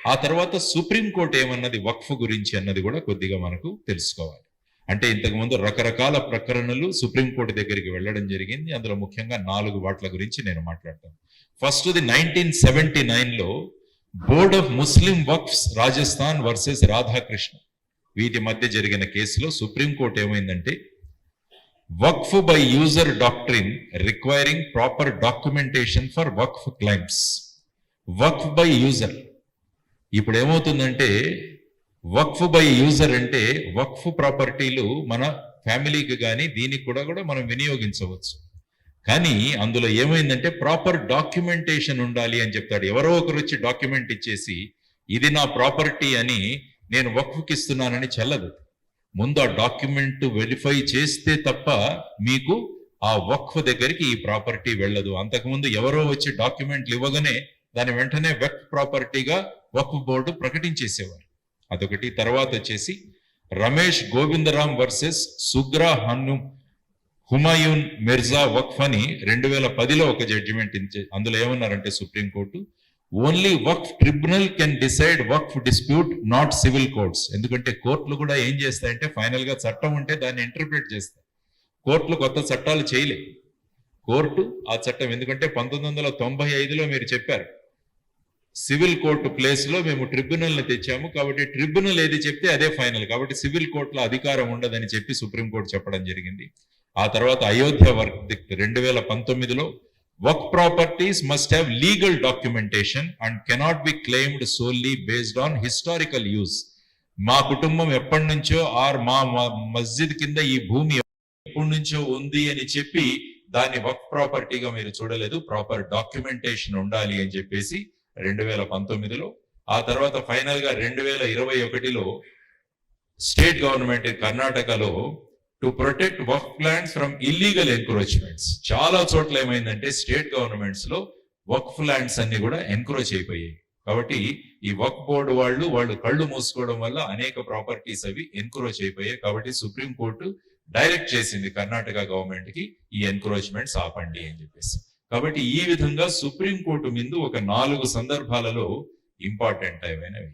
ఆ తర్వాత సుప్రీంకోర్టు ఏమన్నది వక్ఫ్ గురించి అన్నది కూడా కొద్దిగా మనకు తెలుసుకోవాలి. అంటే ఇంతకుముందు రకరకాల ప్రకరణలు సుప్రీంకోర్టు దగ్గరికి వెళ్ళడం జరిగింది. అందులో ముఖ్యంగా 4 వాట్ల గురించి నేను మాట్లాడతాను. ఫస్ట్ది 1979లో board of Muslim Wakfs Rajasthan versus Radhakrishna, వీటి మధ్య జరిగిన కేసులో సుప్రీంకోర్టు ఏమైందంటే, waqf by user doctrine requiring proper documentation for waqf claims. Waqf by user, ఇప్పుడు ఏమవుతుందంటే వక్ఫ్ బై యూజర్ అంటే వక్ఫ్ ప్రాపర్టీలు మన ఫ్యామిలీకి కానీ దీనికి కూడా మనం వినియోగించవచ్చు. కానీ అందులో ఏమైందంటే ప్రాపర్ డాక్యుమెంటేషన్ ఉండాలి అని చెప్తాడు. ఎవరో ఒకరు వచ్చి డాక్యుమెంట్ ఇచ్చేసి ఇది నా ప్రాపర్టీ అని నేను వక్ఫ్కి ఇస్తున్నానని చెల్లదు. ముందు ఆ డాక్యుమెంట్ వెరిఫై చేస్తే తప్ప మీకు ఆ వక్ఫ్ దగ్గరికి ఈ ప్రాపర్టీ వెళ్ళదు. అంతకుముందు ఎవరో వచ్చి డాక్యుమెంట్లు ఇవ్వగానే దాని వెంటనే వక్ఫ్ ప్రాపర్టీగా వక్ఫ్ బోర్డు ప్రకటించేసేవారు. అదొకటి. తర్వాత వచ్చేసి రమేష్ గోవిందరామ్ వర్సెస్ సుగ్రా హుమాయూన్ మిర్జా వక్ఫ్ అని 2010లో ఒక జడ్జిమెంట్ ఇచ్చే. అందులో ఏమన్నారంటే supreme court, only Waqf tribunal can decide Waqf dispute, not civil courts. ఎందుకంటే కోర్టులు కూడా ఏం చేస్తాయంటే ఫైనల్ గా చట్టం ఉంటే దాన్ని ఇంటర్ప్రిట్ చేస్తాయి. కోర్టులు కొత్త చట్టాలు చేయలేవు. కోర్టు ఆ చట్టం, ఎందుకంటే 1995లో మీరు చెప్పారు సివిల్ కోర్టు ప్లేస్ లో మేము ట్రిబ్యునల్ ని తెచ్చాము, కాబట్టి ట్రిబ్యునల్ ఏది చెప్తే అదే ఫైనల్, కాబట్టి సివిల్ కోర్టులో అధికారం ఉండదని చెప్పి సుప్రీంకోర్టు చెప్పడం జరిగింది. ఆ తర్వాత అయోధ్య వర్డిక్ట్ 2019లో వర్క్ properties must have legal documentation and cannot be claimed solely based on historical use. మా కుటుంబం ఎప్పటి నుంచో మా మస్జిద్ కింద ఈ భూమి ఎప్పటి నుంచో ఉంది అని చెప్పి దాన్ని వర్క్ ప్రాపర్టీగా మీరు చూడలేదు, ప్రాపర్ డాక్యుమెంటేషన్ ఉండాలి అని చెప్పేసి 2019లో. ఆ తర్వాత ఫైనల్ గా 2021లో స్టేట్ గవర్నమెంట్ కర్ణాటకలో to protect Waqf lands from illegal encroachments. చాలా చోట్ల ఏమైందంటే స్టేట్ గవర్నమెంట్స్ లో వక్ఫ్ ల్యాండ్స్ అన్ని కూడా ఎన్క్రోచ్ అయిపోయాయి. కాబట్టి ఈ వక్ఫ్ బోర్డు వాళ్ళు కళ్ళు మూసుకోవడం వల్ల అనేక ప్రాపర్టీస్ అవి ఎన్క్రోచ్ అయిపోయాయి. కాబట్టి సుప్రీంకోర్టు డైరెక్ట్ చేసింది కర్ణాటక గవర్నమెంట్ కి ఈ ఎన్క్రోచ్మెంట్స్ ఆపండి అని చెప్పేసి. కాబట్టి ఈ విధంగా సుప్రీంకోర్టు ముందు ఒక 4 సందర్భాలలో ఇంపార్టెంట్ అయినవి.